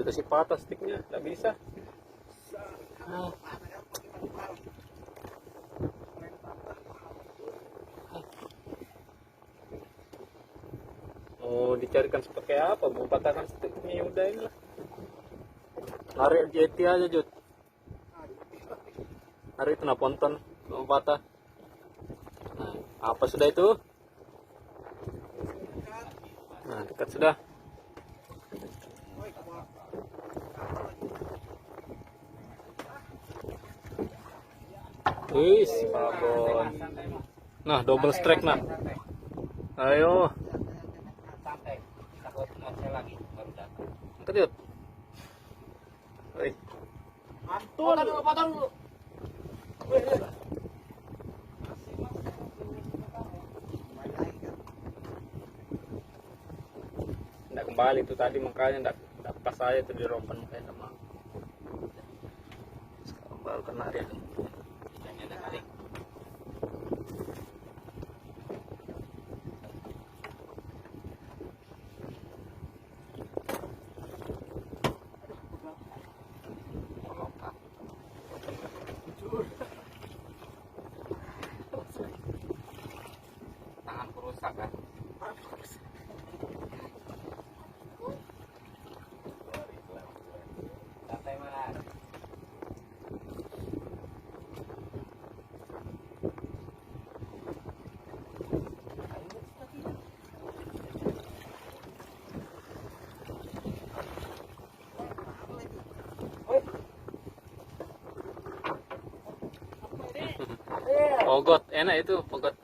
kasih patah sticknya, nggak bisa. Oh, dicarikan seperti apa? Mau patahkan sticknya udah ini lah. Narik jeti aja Jut. Narik itu nah ponton mau patah. Nah, apa sudah itu? Nah, dekat sudah. Wis, babon. Nah, double strike nah. Ayo. Santai. Takut ngoceh lagi baru datang. Angkat Jut. Wih. Mantul. Potong dulu. Nggak kembali tuh tadi makanya nggak pas saya tuh dirompan makanya nggak mau. Sekarang baru kena dia. Ikannya ada kali. Tanganku rusak kan. Santai Mas. Pogot enak itu pogot.